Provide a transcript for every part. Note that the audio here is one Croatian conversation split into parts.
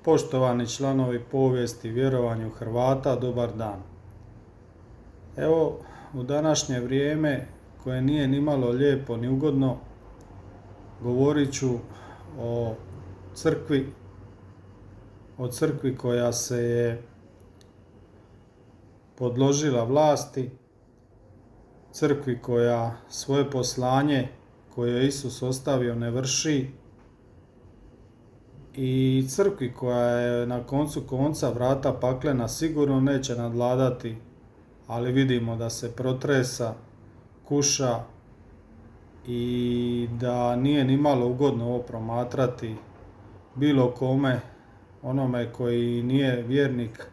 Poštovani članovi povijesti vjerovanju Hrvata, dobar dan. Evo, u današnje vrijeme koje nije nimalo lijepo ni ugodno, govorit ću o crkvi koja se je podložila vlasti, crkvi koja svoje poslanje koje je Isus ostavio ne vrši i crkvi koja je na koncu konca vrata paklena sigurno neće nadvladati, ali vidimo da se protresa, kuša i da nije ni malo ugodno ovo promatrati bilo kome, onome koji nije vjernik,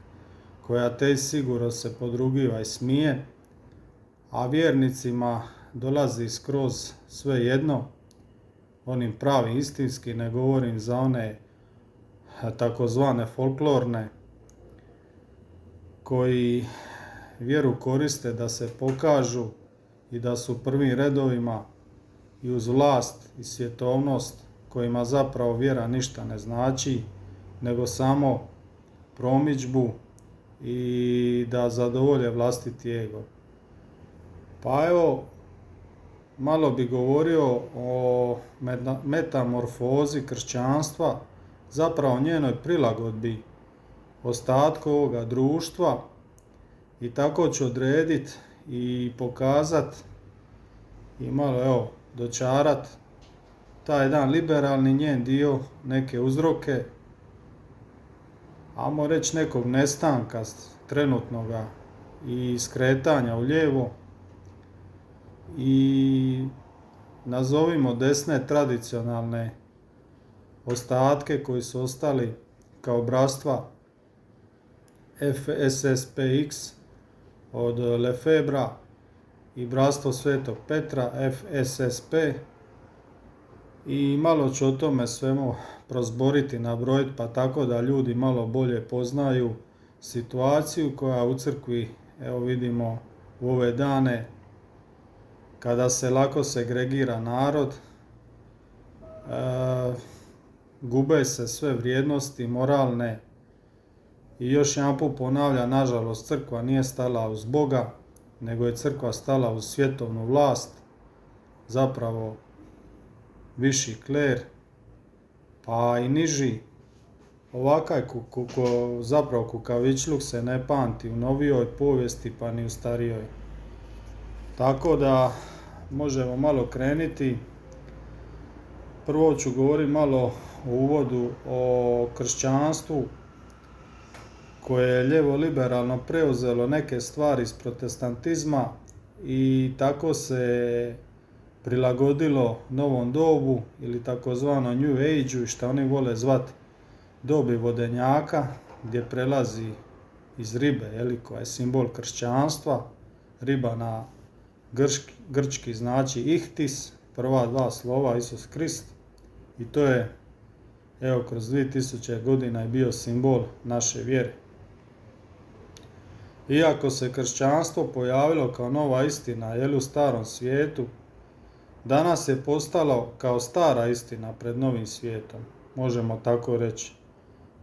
koji ateist sigurno se podrugiva i smije, a vjernicima dolazi skroz svejedno, onim pravi istinski, ne govorim za one takozvane folklorne koji vjeru koriste da se pokažu i da su u prvim redovima i uz vlast i svjetovnost kojima zapravo vjera ništa ne znači, nego samo promidžbu i da zadovolje vlastiti ego. Pa evo, malo bi govorio o metamorfozi kršćanstva, zapravo njenoj prilagodbi ostatku ovoga društva i tako ću odrediti i pokazati i malo dočarat taj jedan liberalni njen dio, neke uzroke, ajmo reći nekog nestanka trenutnoga i skretanja u lijevo i nazovimo desne tradicionalne ostatke koji su ostali kao bratstva FSSPX od Lefebvra i bratstvo Svetog Petra FSSP, i malo ću o tome svemu prozboriti, nabrojiti, pa tako da ljudi malo bolje poznaju situaciju koja u crkvi, evo vidimo u ove dane kada se lako segregira narod, gube se sve vrijednosti moralne i još jedanput ponavlja, nažalost crkva nije stala uz Boga, nego je crkva stala uz svjetovnu vlast, zapravo viši kler, pa i niži. Ovakav zapravo kukavičluk se ne pamti u novijoj povijesti pa ni u starijoj. Tako da možemo malo krenuti. Prvo ću govoriti malo u uvodu o kršćanstvu koje je lijevo-liberalno preuzelo neke stvari iz protestantizma i tako se prilagodilo novom dobu ili takozvano New Age-u, što oni vole zvati dobi vodenjaka, gdje prelazi iz ribe, koja je simbol kršćanstva. Riba na grčki znači ihtis, prva dva slova Isus Krist, i to je kroz 2000 godina je bio simbol naše vjere. Iako se kršćanstvo pojavilo kao nova istina u starom svijetu, danas je postalo kao stara istina pred novim svijetom, možemo tako reći.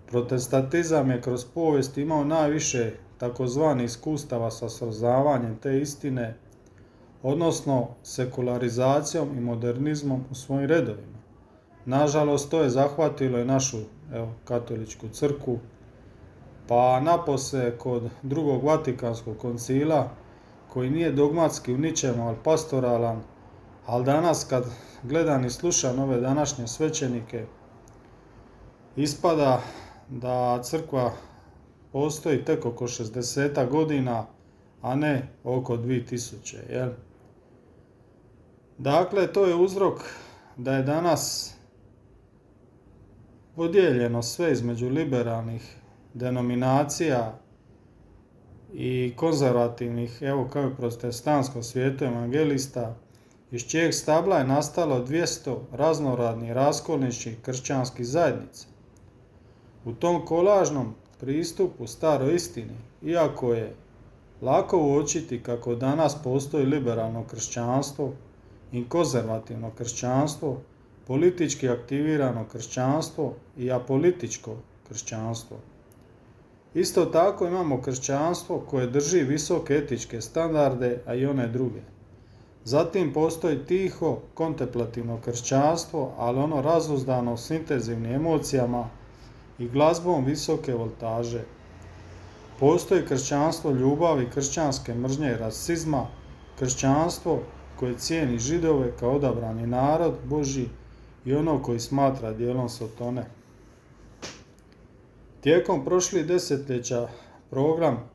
Protestantizam je kroz povijest imao najviše takozvanih iskustava sa srozavanjem te istine, odnosno sekularizacijom i modernizmom u svojim redovima. Nažalost, to je zahvatilo i našu katoličku crkvu, pa napose kod drugog Vatikanskog koncila, koji nije dogmatski u ničemu, ali pastoralan, ali danas kad gledam i slušam ove današnje svećenike, ispada da crkva postoji tek oko 60 godina, a ne oko 2000. Dakle, to je uzrok da je danas podijeljeno sve između liberalnih denominacija i konzervativnih, kao i protestantskom svijetu evangelista, iz čijeg stabla je nastalo 200 raznorodnih raskolničkih kršćanskih zajednica. U tom kolažnom pristupu staroj istini, iako je lako uočiti kako danas postoji liberalno kršćanstvo i konzervativno kršćanstvo, politički aktivirano kršćanstvo i apolitičko kršćanstvo. Isto tako imamo kršćanstvo koje drži visoke etičke standarde, a i one druge. Zatim postoji tiho, kontemplativno kršćanstvo, ali ono razuzdano s intenzivnim emocijama i glazbom visoke voltaže. Postoji kršćanstvo ljubavi, kršćanske mržnje i rasizma, kršćanstvo koje cijeni Židove kao odabrani narod Božji i ono koji smatra dijelom Sotone. Tijekom prošlih desetljeća program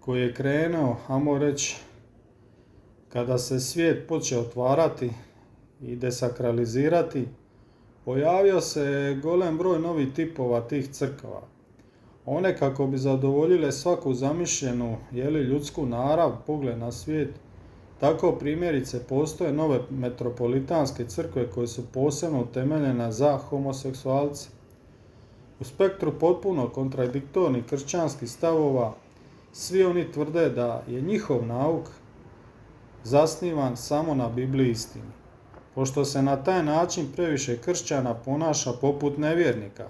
koji je krenuo, ajmo reći, kada se svijet počeo otvarati i desakralizirati, pojavio se golem broj novih tipova tih crkava. One kako bi zadovoljile svaku zamišljenu ljudsku narav, pogled na svijet, tako primjerice postoje nove metropolitanske crkve koje su posebno utemeljene za homoseksualce. U spektru potpuno kontradiktornih kršćanskih stavova, svi oni tvrde da je njihov nauk zasnivan samo na Bibliji istini. Pošto se na taj način previše kršćana ponaša poput nevjernika,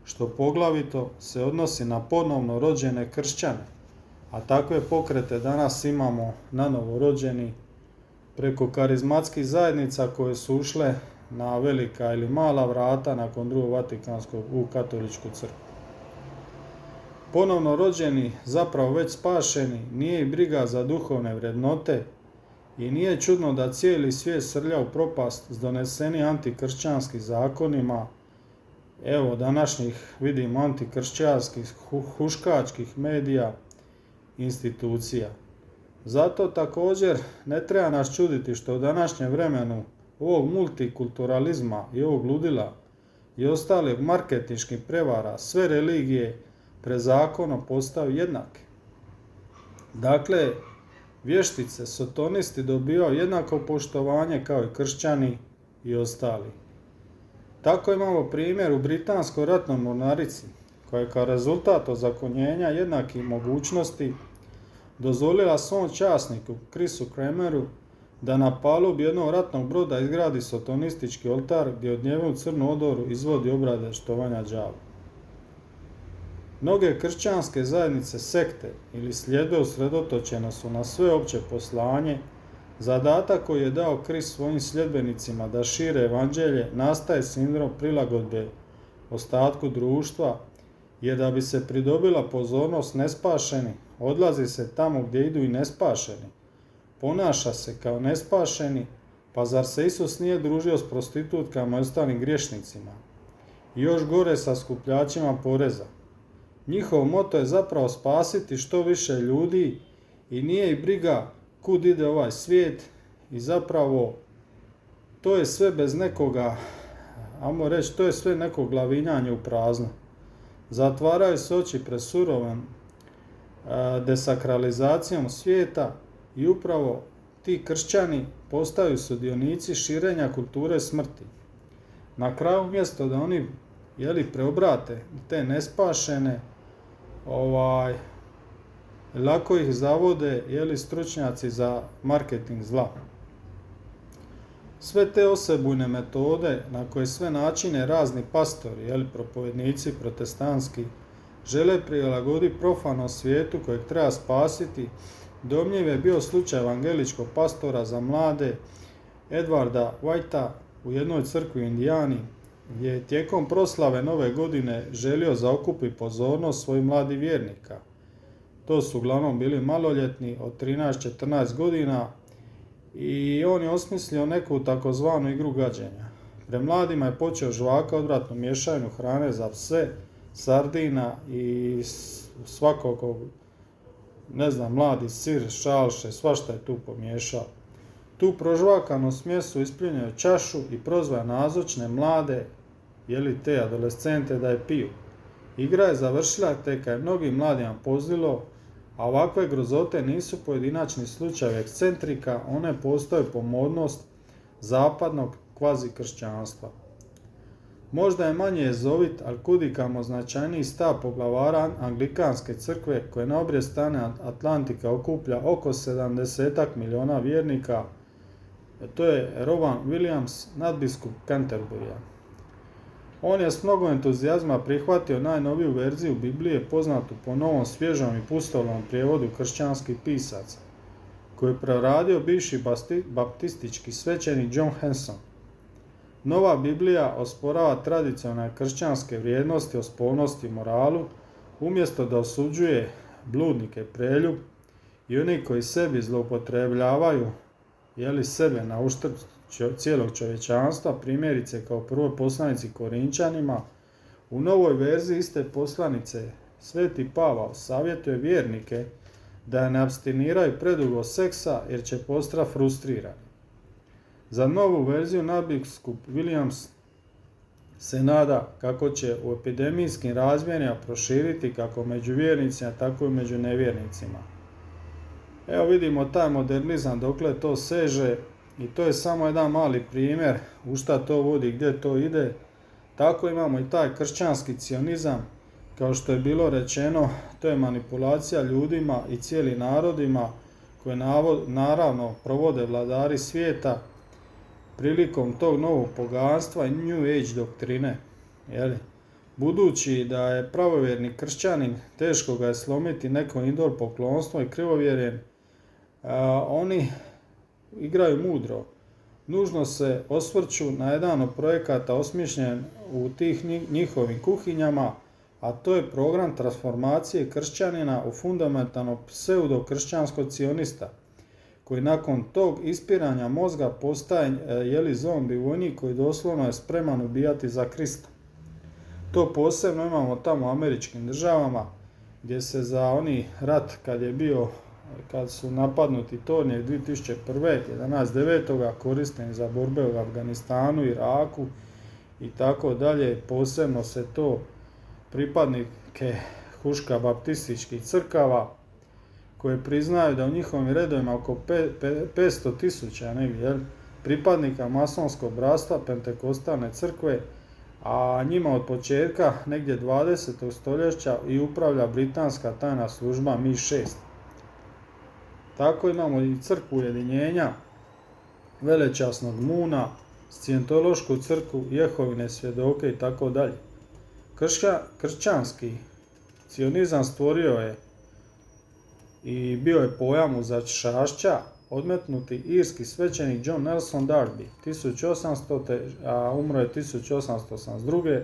što poglavito se odnosi na ponovno rođene kršćane, a takve pokrete danas imamo na novorođeni preko karizmatskih zajednica koje su ušle na velika ili mala vrata nakon drugog Vatikanskog u katoličku crkvu. Ponovno rođeni, zapravo već spašeni, nije ih briga za duhovne vrednote i nije čudno da cijeli svijet srlja u propast s donesenim antikršćanskim zakonima, evo današnjih vidimo antikršćanskih huškačkih medija, institucija. Zato također ne treba nas čuditi što u današnjem vremenu ovog multikulturalizma i ovog ludila i ostalih marketinških prevara sve religije pred zakonom postaju jednake. Dakle, vještice, sotonisti dobivaju jednako poštovanje kao i kršćani i ostali. Tako imamo primjer u Britanskoj ratnoj mornarici, koja je kao rezultat ozakonjenja jednakih mogućnosti dozvolila svom časniku Chrisu Krameru da na palubi jednog ratnog broda izgradi sotonistički oltar gdje od njega u Crnu odoru izvodi obrade štovanja đavla. Mnoge kršćanske zajednice, sekte ili sljedbe usredotočene su na sveopće poslanje. Zadatak koji je dao Krist svojim sljedbenicima da šire evanđelje nastaje sindrom prilagodbe ostatku društva, jer da bi se pridobila pozornost nespašeni, odlazi se tamo gdje idu i nespašeni. Ponaša se kao nespašeni, pa zar se Isus nije družio s prostitutkama i ostalim griješnicima? I još gore sa skupljačima poreza. Njihov moto je zapravo spasiti što više ljudi i nije ih briga kud ide ovaj svijet i zapravo to je sve bez nekoga, ajmo reći, to je sve neko glavinjanje u prazno. Zatvaraju se oči pred surovom desakralizacijom svijeta i upravo ti kršćani postaju sudionici širenja kulture smrti. Na kraju umjesto da oni preobrate te nespašene, lako ih zavode stručnjaci za marketing zla. Sve te osebujne metode na koje sve načine razni pastori, propovednici protestantski, žele prilagoditi profanom svijetu kojeg treba spasiti, domnjiv je bio slučaj evangeličkog pastora za mlade Edwarda Whitea u jednoj crkvi u Indijani, gdje je tijekom proslave Nove godine želio zaokupiti pozornost svojih mladih vjernika. To su uglavnom bili maloljetni od 13-14 godina i on je osmislio neku takozvanu igru gađenja. Pred mladima je počeo žvaka odvratnu mješavinu hrane za pse, sardina i svakog, mladi sir, šalše, svašta je tu pomiješao. Tu prožvakanu smjesu ispljunio je čašu i prozvao nazočne mlade, te adolescente da je piju. Igra je završila te kad je mnogim mladima pozlilo, a ovakve grozote nisu pojedinačni slučajevi ekscentrika, one postoje pomodnost zapadnog kvazi kršćanstva. Možda je manje jezovit, ali kudikamo značajniji stav poglavara Anglikanske crkve koje na obje strane Atlantika okuplja oko 70 milijuna vjernika. To je Rowan Williams, nadbiskup Canterburya. On je s mnogo entuzijazma prihvatio najnoviju verziju Biblije poznatu po novom, svježom i pustolovnom prijevodu kršćanskih pisaca, koji je preradio bivši baptistički svećenik John Hanson. Nova Biblija osporava tradicionalne kršćanske vrijednosti o spolnosti i moralu, umjesto da osuđuje bludnike, preljub i oni koji sebi zloupotrebljavaju sebe na uštrb cijelog čovječanstva, primjerice kao prvoj poslanici Korinčanima. U novoj verziji iste poslanice Sveti Pavao savjetuje vjernike da ne apstiniraju predugo seksa jer će postati frustrirani. Za novu verziju nadbiskup Williams se nada kako će u epidemijskim razmjerima proširiti kako među vjernicima, tako i među nevjernicima. Evo vidimo taj modernizam dokle to seže i to je samo jedan mali primjer u šta to vodi, gdje to ide. Tako imamo i taj kršćanski cionizam, kao što je bilo rečeno, to je manipulacija ljudima i cijelim narodima koje naravno provode vladari svijeta prilikom tog novog poganstva i New Age doktrine. Budući da je pravovjerni kršćanin, teško ga je slomiti neko idol poklonstvo i krivovjerjen, oni igraju mudro. Nužno se osvrću na jedan od projekata osmišljen u tih njihovim kuhinjama, a to je program transformacije kršćanina u fundamentalno pseudo-kršćanskog cionista, koji nakon tog ispiranja mozga postaje zombi vojnik koji doslovno je spreman ubijati za Krista. To posebno imamo tamo u američkim državama, gdje se za oni rat kad su napadnuti tornje 2001. 11.9. koristeni za borbe u Afganistanu, Iraku i tako dalje. Posebno se to pripadnike huška baptističkih crkava koje priznaju da u njihovim redovima oko 500.000 pripadnika masonskog bratstva Pentekostalne crkve, a njima od početka negdje 20. stoljeća i upravlja britanska tajna služba MI6. Tako imamo i crkvu ujedinjenja, velečasnog Muna, Scijentološku crkvu, Jehovine svjedoke i tako dalje. Kršćanski cionizam stvorio je i bio je pojam uzačašća odmetnuti irski svećenik John Nelson Darby 1800. a umro je 1882.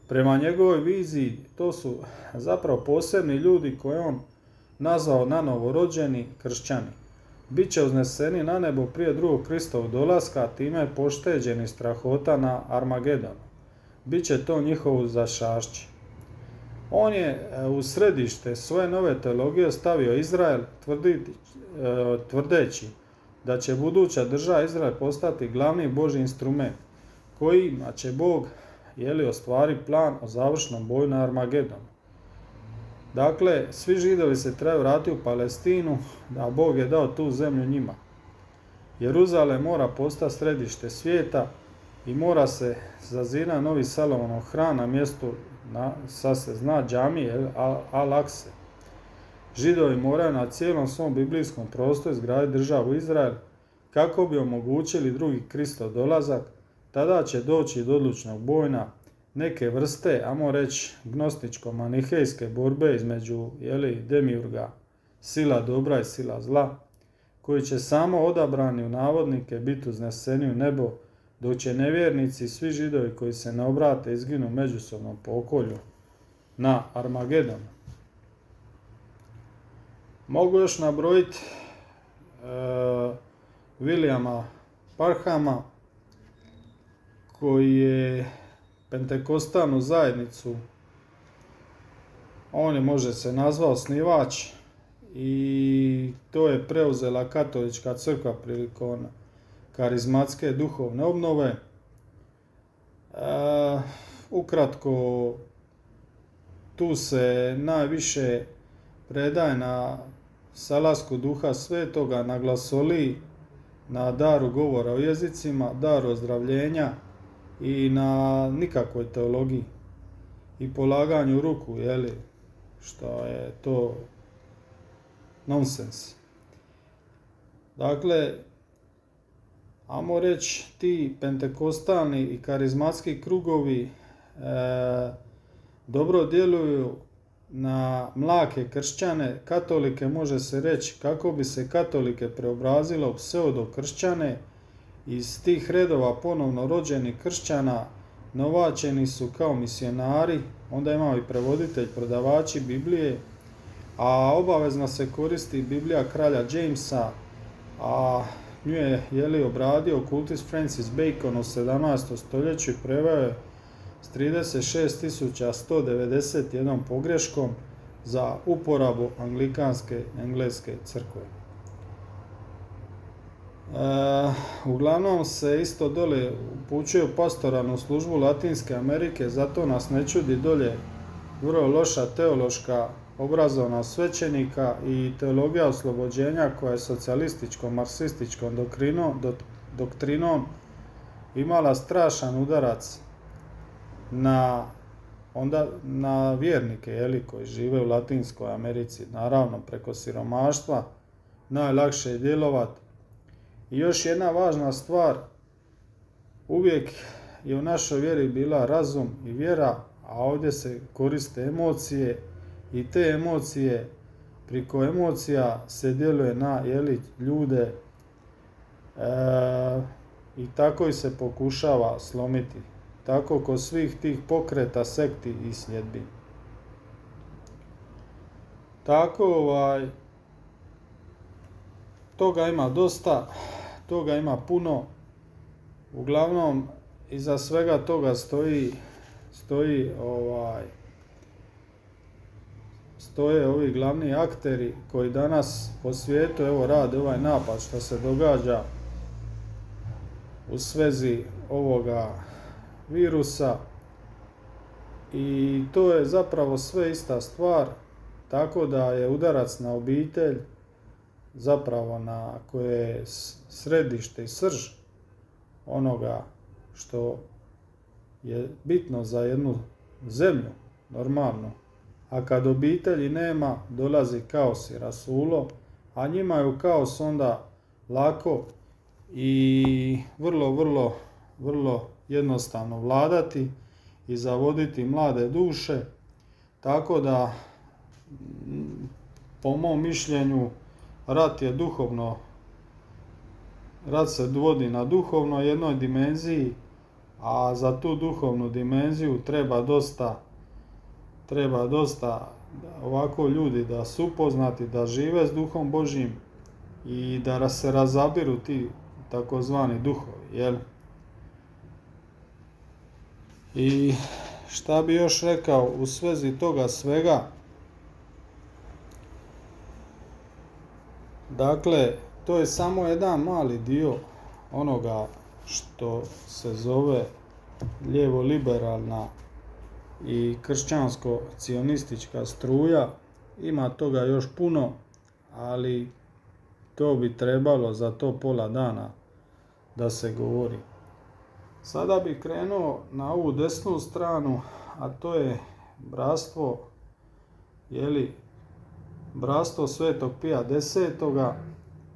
Prema njegovoj viziji to su zapravo posebni ljudi koje on nazvao nanovo rođeni kršćani. Biće uzneseni na nebo prije drugog Kristovog dolaska, time je pošteđeni strahota na Armagedonu. Biće to njihovo zašašće. On je u središte svoje nove teologije stavio Izrael, tvrdeći da će buduća država Izrael postati glavni Božji instrument, kojima će Bog ostvari plan o završnom boju na Armagedonu. Dakle, svi Židovi se trebaju vratiti u Palestinu, a Bog je dao tu zemlju njima. Jeruzalem mora postati središte svijeta i mora se zazidati novi Salomonov hram na mjestu, sad se zna, džamije Al-Akse. Židovi moraju na cijelom svom biblijskom prostoru izgraditi državu Izrael kako bi omogućili drugi Kristov dolazak. Tada će doći do odlučnog boja, neke vrste, ajmo reći, gnostičko-manihejske borbe između demiurga, sila dobra i sila zla, koji će samo odabrani u navodnike biti uzneseni u nebo, dok će nevjernici i svi Židovi koji se ne obrate izginu u međusobnom pokolju na Armagedonu. Mogu još nabrojiti Williama Parhama, koji je Pentekostalnu zajednicu, on je, može se nazvao, osnivač, i to je preuzela katolička crkva prilikom karizmatske duhovne obnove. Ukratko, tu se najviše predaje na salasku Duha Svetoga, na glasoliji, na daru govora o jezicima, daru ozdravljenja i na nikakvoj teologiji i polaganju ruku, što je to nonsens. Dakle, ajmo reći, ti pentekostalni i karizmatski krugovi dobro djeluju na mlake kršćane, katolike, može se reći, kako bi se katolike preobrazilo u pseudo-kršćane. Iz tih redova ponovno rođenih kršćana novačeni su kao misionari, onda imamo i prevoditelj, prodavači Biblije, a obavezno se koristi Biblija kralja Jamesa, a nju je obradio okultist Francis Bacon u 17. stoljeću i preveo je s 36.191 pogreškom za uporabu anglikanske engleske crkve. Uglavnom se isto dole upućuje u pastoralnu službu Latinske Amerike, zato nas ne čudi dolje vrlo loša teološka obrazovnost svećenika i teologija oslobođenja koja je socijalističkom, marksističkom doktrinom imala strašan udarac na vjernike koji žive u Latinskoj Americi. Naravno, preko siromaštva najlakše je djelovati. I još jedna važna stvar, uvijek je u našoj vjeri bila razum i vjera, a ovdje se koriste emocije i te emocije, preko emocija se djeluje na ljude i tako i se pokušava slomiti. Tako kod svih tih pokreta, sekti i sljedbi. Tako toga ima dosta, toga ima puno. Uglavnom, iza svega toga stoje ovi glavni akteri koji danas po svijetu rade ovaj napad što se događa u svezi ovoga virusa, i to je zapravo sve ista stvar, tako da je udarac na obitelj zapravo na koje je središte i srž onoga što je bitno za jednu zemlju normalno. A kad obitelji nema, dolazi kaos i rasulo, a njima je u kaos onda lako i vrlo jednostavno vladati i zavoditi mlade duše, tako da po mom mišljenju rat se vodi na duhovnoj jednoj dimenziji, a za tu duhovnu dimenziju treba dosta ovako ljudi da su upoznati, da žive s Duhom Božjim i da se razabiru ti takozvani duhovi, I šta bi još rekao u svezi toga svega? Dakle, to je samo jedan mali dio onoga što se zove lijevo-liberalna i kršćansko-cionistička struja. Ima toga još puno, ali to bi trebalo za to pola dana da se govori. Sada bi krenuo na ovu desnu stranu, a to je bratstvo, bratstvo Svetog Pija X.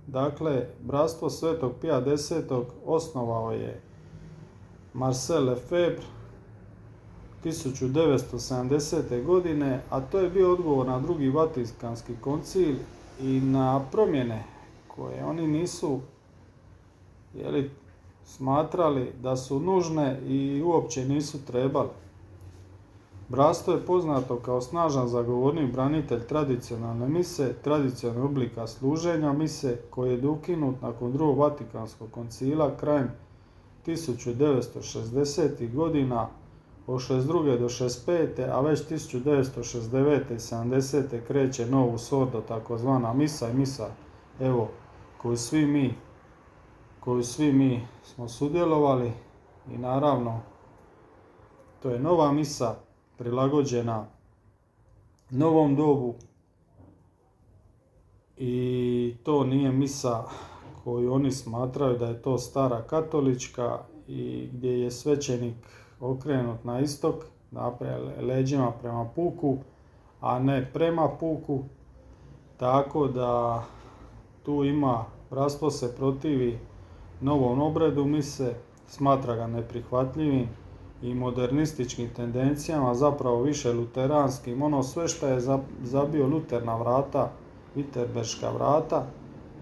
Dakle, bratstvo Svetog Pija X. osnovao je Marcel Lefebvre 1970. godine, a to je bio odgovor na drugi Vatikanski koncil i na promjene koje oni nisu smatrali da su nužne i uopće nisu trebali. Bratstvo je poznato kao snažan zagovornik, branitelj tradicionalne mise, tradicionalnog oblika služenja mise, koji je ukinut nakon drugog Vatikanskog koncila krajem 1960. godina, od 62. do 65. a već 1969. i 70. kreće novu sordu, takozvana misa i misa, koju svi mi smo sudjelovali, i naravno to je nova misa prilagođena novom dobu i to nije misa koju oni smatraju da je to stara katolička i gdje je svećenik okrenut na istok, leđima prema puku, a ne prema puku, tako da tu bratstvo se protivi novom obredu mise, smatra ga neprihvatljivim i modernističkim tendencijama, zapravo više luteranskim. Ono sve što je zabio Luter na vrata, Wittenberška vrata,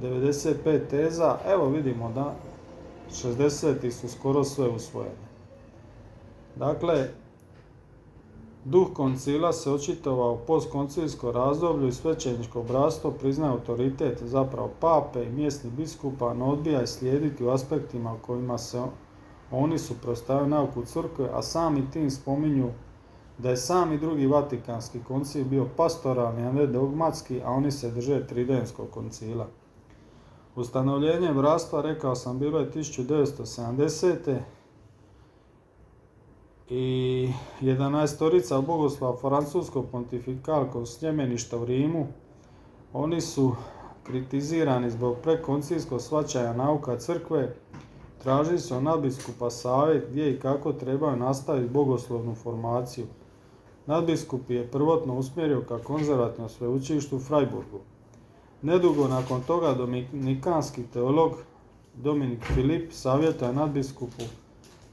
95 teza, evo vidimo da 60 su skoro sve usvojene. Dakle, duh koncila se očitovao u postkoncilskom razdoblju i svećeničko bratstvo priznaje autoritet zapravo pape i mjesnih biskupa, no odbija i slijediti u aspektima u kojima se oni suprotstavljaju nauku crkve, a sami tim spominju da je sami drugi Vatikanski koncil bio pastoralni, a ne dogmatski, a oni se drže Tridentskog koncila. Ustanovljenje bratstva, rekao sam, bilo je 1970. I 11 bogoslova francuskog pontifikalkog sljedbeništva u Rimu, oni su kritizirani zbog prekoncilskog shvaćanja nauka crkve, tražili su od nadbiskupa savjet gdje i kako trebaju nastaviti bogoslovnu formaciju. Nadbiskup je prvotno usmjerio ka konzervativnom sveučilištu u Freiburgu. Nedugo nakon toga dominikanski teolog Dominik Filip savjetuje nadbiskupu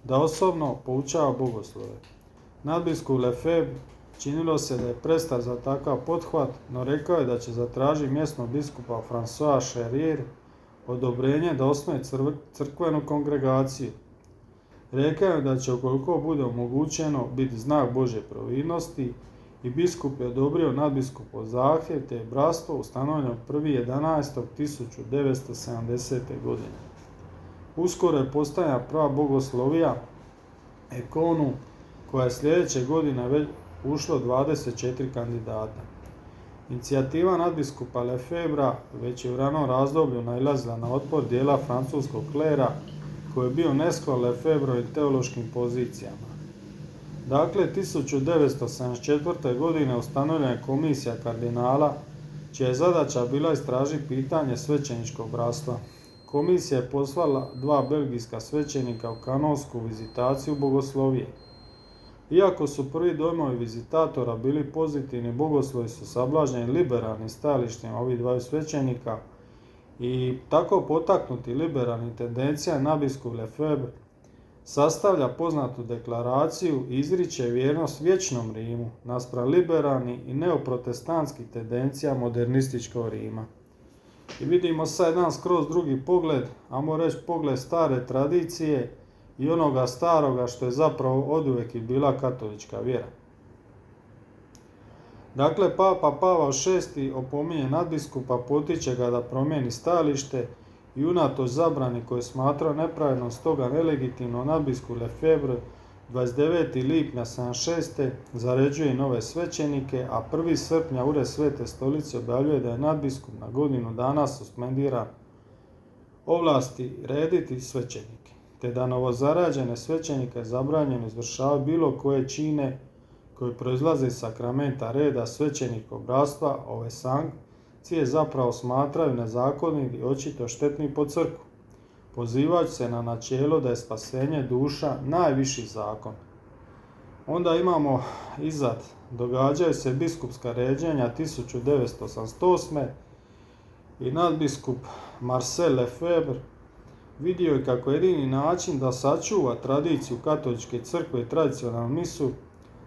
da osobno poučava bogoslove. Nadbiskup Lefebvre činilo se da je prestar za takav pothvat, no rekao je da će zatražiti mjesnog biskupa François Cherrier odobrenje da osnuje crkvenu kongregaciju. Rekao je da će, ukoliko bude omogućeno, biti znak Božje providnosti, i biskup je odobrio nadbiskupov zahtjev, te je bratstvo ustanovljeno 1.11.1970. godine. Uskoro je postojala prva bogoslovija Ekonu, koja je sljedeće godine već ušlo 24 kandidata. Inicijativa nadbiskupa Lefebvra već je u ranom razdoblju nailazila na otpor dijela francuskog klera, koji je bio nesklon Lefebvrovim teološkim pozicijama. Dakle, 1974. godine ustanovljena je komisija kardinala, čija je zadaća bila istražiti pitanje svećeničkog bratstva. Komisija je poslala 2 belgijska svećenika u kanonsku vizitaciju bogoslovije. Iako su prvi dojmovi vizitatora bili pozitivni, bogoslovi su sablažnjeni liberalnim stajalištima ovih 2 svećenika i tako potaknuti liberalnim tendencijama nadbiskup Lefebvre sastavlja poznatu deklaraciju i izriče vjernost vječnom Rimu naspram liberalnih i neoprotestantskih tendencija modernističkog Rima. I vidimo sad jedan skroz drugi pogled, ajmo reći pogled stare tradicije i onoga staroga što je zapravo oduvijek i bila katolička vjera. Dakle, Papa Pavao VI opominje nadbiskupa, potiče ga da promijeni stajalište i unatoč zabrani koju smatrao nepravednom, stoga nelegitimno, nadbiskup Lefebvre 29. lipnja 1976. zaređuje nove svećenike, a 1. srpnja Ured Svete Stolice objavljuje da je nadbiskup na godinu dana suspendiran ovlasti rediti svećenike, te da novozarađene svećenike je zabranjeno izvršavati bilo koje čine koji proizlaze iz sakramenta reda svećenikov bratstva. Ove sankcije zapravo smatraju nezakoniti i očito štetni po crkvu, pozivajući se na načelo da je spasenje duša najviši zakon. Onda imamo izad, događaju se biskupska ređenja 1988. i nadbiskup Marcel Lefebvre vidio je kako jedini način da sačuva tradiciju katoličke crkve i tradicionalnu misu,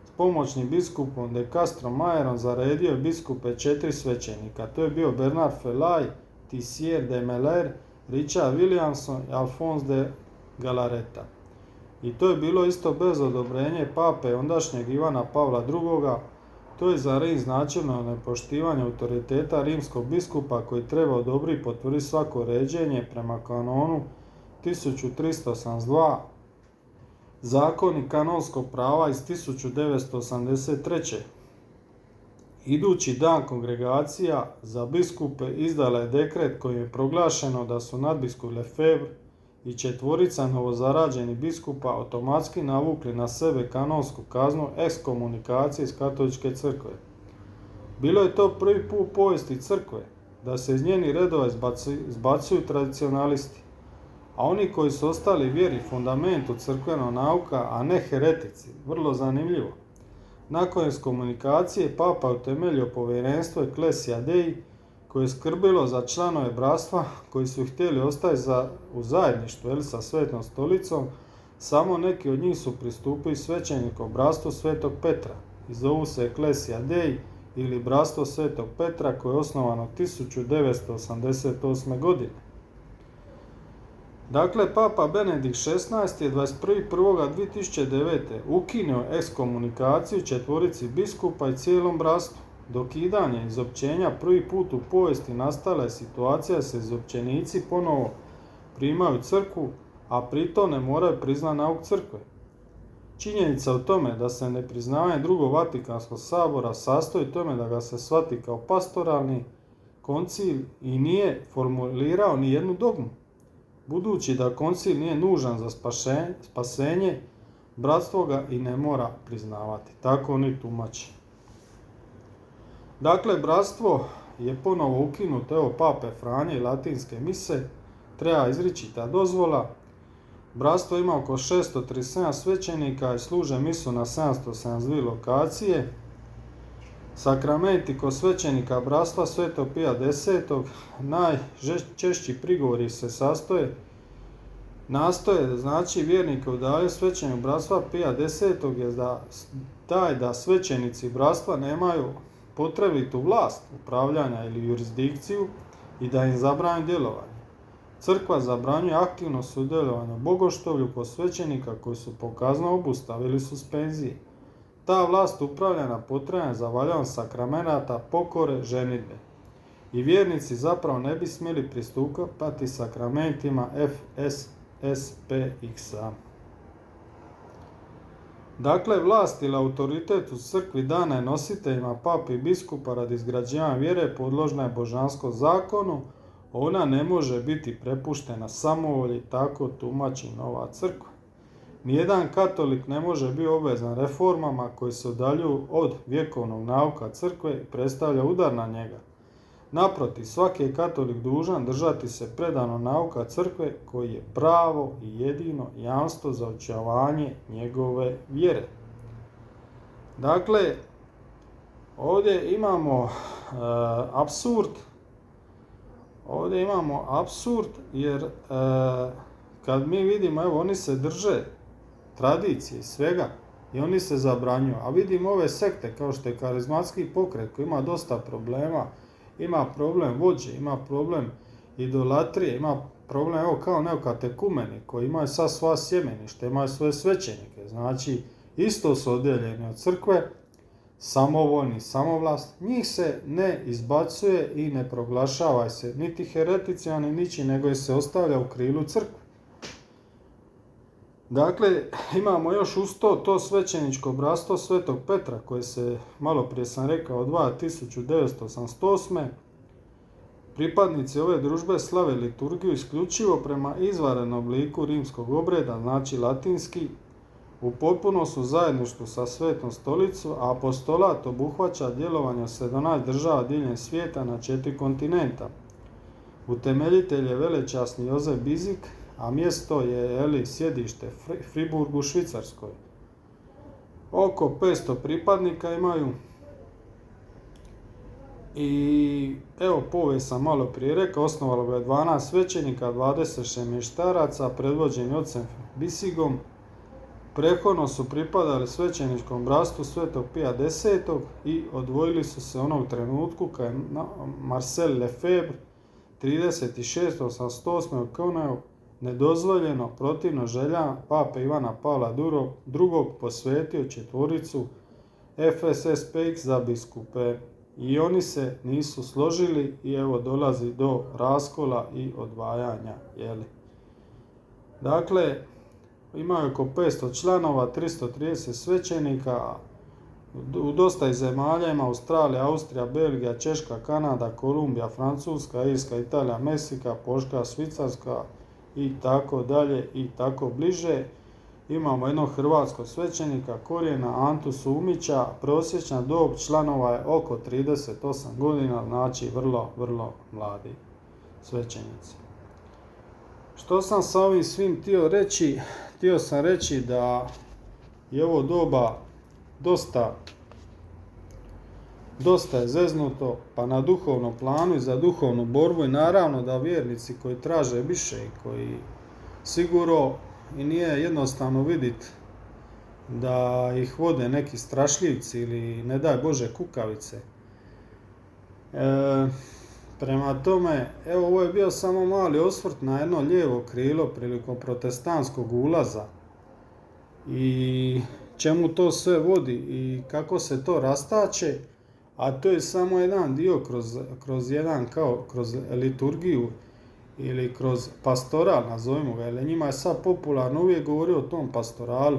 s pomoćnim biskupom de Castro Majerom zaredio je biskupe 4 svećenika. To je bio Bernard Felay, Tissier de Meller, Richard Williamson i Alphonse de Galareta. I to je bilo isto bez odobrenja pape ondašnjeg Ivana Pavla II. To je za Rim značilo nepoštivanje autoriteta rimskog biskupa koji treba odobriti i potvrditi svako ređenje prema kanonu 1382, zakoni kanonskog prava iz 1983. Idući dan kongregacija za biskupe izdala je dekret kojim je proglašeno da su nadbiskup Lefebvre i 4 novozarađenih biskupa automatski navukli na sebe kanonsku kaznu ekskomunikacije iz katoličke crkve. Bilo je to prvi put u povijesti crkve da se iz njenih redova izbacuju tradicionalisti, a oni koji su ostali vjeri fundamentu crkvenog nauka, a ne heretici. Vrlo zanimljivo. Nakon ekskomunikacije papa utemeljio povjerenstvo Ecclesia Dei, koje je skrbilo za članove bratstva koji su htjeli ostati u zajedništvu sa Svetom stolicom. Samo neki od njih su pristupili svećenikom bratstvu Svetog Petra i zovu se Ecclesia Dei ili bratstvo Svetog Petra, koje je osnovano 1988. godine. Dakle, Papa Benedikt XVI je 21.1.2009. ukinuo ekskomunikaciju četvorici biskupa i cijelom bratstvu. Dokidanje izopćenja prvi put u povijesti nastala je situacija da se izopćenici ponovo primaju crkvu, a pritom ne moraju priznati nauk crkve. Činjenica u tome da se nepriznavanje drugog Vatikanskog sabora sastoji u tome da ga se shvati kao pastoralni koncil i nije formulirao ni jednu dogmu. Budući da koncil nije nužan za spasenje, bratstvo ga i ne mora priznavati. Tako oni tumače. Dakle, bratstvo je ponovo ukinuto, evo Pape Franje i latinske mise, treba izričita dozvola. Bratstvo ima oko 637 svećenika i služe misu na 772 lokacije. Sakramenti kod svećenika bratstva Svetog Pija X. Najčešći prigovori se nastoje vjernike udaljiti svećenju bratstva Pija X. je da svećenici bratstva nemaju potrebitu vlast upravljanja ili jurisdikciju i da im zabrani djelovanje. Crkva zabranjuje aktivno sudjelovanje u bogoštovlju kod svećenika koji su po kaznu obustave ili suspenziji. Ta vlast upravlja na potreban za valjavom sakramenata, pokore, ženidbe. I vjernici zapravo ne bi smjeli pristupati sakramentima FSSPX-a. Dakle, vlast ili autoritet u crkvi dana je nositeljima papi i biskupa radi izgrađivanja vjere podložna je božanskom zakonu. Ona ne može biti prepuštena samovolji, tako tumači Nova crkva. Nijedan katolik ne može biti obvezan reformama koji se udaljuju od vjekovnog nauka crkve i predstavlja udar na njega. Naprotiv, svaki je katolik dužan držati se predano nauka crkve koji je pravo i jedino jamstvo za očuvanje njegove vjere. Dakle, ovdje imamo apsurd jer kad mi vidimo, evo, oni se drže tradicije i svega i oni se zabranjuju, a vidimo ove sekte kao što je karizmatski pokret koji ima dosta problema, ima problem vođe, ima problem idolatrije, ima problem, evo, kao neokatekumeni koji imaju sad sva sjemeništa, imaju svoje svećenike, znači isto su odjeljeni od crkve, samovoljni, samovlast, njih se ne izbacuje i ne proglašava se niti hereticima ni ničim, nego se ostavlja u krilu crkve. Dakle, imamo još uz to svećeničko bratstvo Svetog Petra koje se, malo prije sam rekao, odvaja 1988. Pripadnici ove družbe slave liturgiju isključivo prema izvanrednom obliku rimskog obreda, znači latinski. U potpuno su zajedništvu sa Svetom stolicom, a apostolat obuhvaća djelovanje 17 država diljem svijeta na 4 kontinenta. Utemeljitelj je velečasni Jozef Bizik, a mjesto je sjedište Friburg u Švicarskoj. Oko 500 pripadnika imaju i evo, povijest sam malo prije rekao, osnovalo ga je 12 svećenika, 20 mještaraca predvođeni ocem Bisigom. Prethodno su pripadali svećeničkom bratstvu Svetog Pija X. i odvojili su se onog trenutku kad je Marcel Lefebvre 36.88. ukinuo nedozvoljeno protivno željama pape Ivana Pavla II. Posvetio četvoricu FSSPX za biskupe. I oni se nisu složili i evo dolazi do raskola i odvajanja. Dakle, imaju oko 500 članova, 330 svećenika, u dosta zemalja ima Australija, Austrija, Belgija, Češka, Kanada, Kolumbija, Francuska, Irska, Italija, Meksika, Poljska, Švicarska i tako dalje i tako bliže. Imamo jednog hrvatskog svećenika, korijena Antu Sumića, prosječna dob članova je oko 38 godina, znači vrlo, vrlo mladi svećenici. Što sam sa ovim svim htio reći? Htio sam reći da je ovo doba dosta dosta je zeznuto, pa na duhovnom planu i za duhovnu borbu i naravno da vjernici koji traže više i koji sigurno i nije jednostavno vidjeti da ih vode neki strašljivci ili ne daj Bože kukavice. Prema tome, evo ovo je bio samo mali osvrt na jedno lijevo krilo prilikom protestantskog ulaza i čemu to sve vodi i kako se to rastače, a to je samo jedan dio kroz liturgiju ili kroz pastoral, nazovimo ga, jer njima je sad popularno uvijek govorio o tom pastoralu.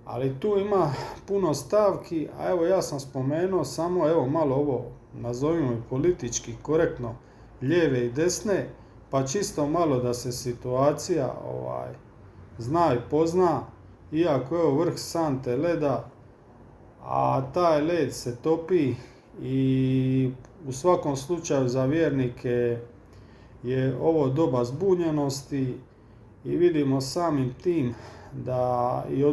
Ali tu ima puno stavki, a evo ja sam spomenuo samo evo malo ovo, nazovimo i politički korektno, lijeve i desne, pa čisto malo da se situacija zna i pozna, iako je vrh sante leda, a taj led se topi i u svakom slučaju za vjernike je ovo doba zbunjenosti i vidimo samim tim da i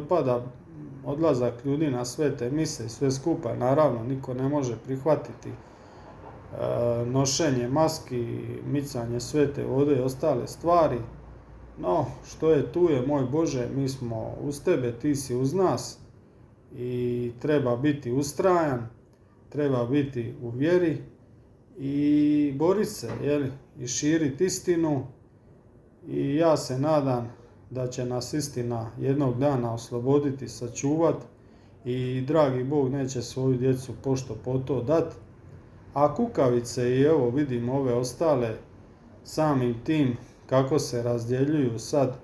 odlazak ljudi na svete mise i sve skupa. Naravno, niko ne može prihvatiti nošenje maski, micanje svete vode i ostale stvari. No, što je tu je, moj Bože, mi smo uz tebe, ti si uz nas i treba biti ustrajan, treba biti u vjeri i boriti se, i širiti istinu i ja se nadam da će nas istina jednog dana osloboditi, sačuvati i dragi Bog neće svoju djecu pošto po to dati. A kukavice i evo vidim ove ostale samim tim kako se razdjeljuju sad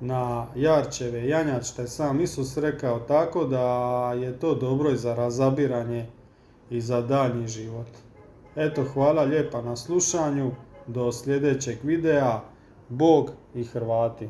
na jarčeve i janjač, što je sam Isus rekao, tako da je to dobro i za razabiranje i za daljnji život. Eto, hvala lijepa na slušanju, do sljedećeg videa, Bog i Hrvati.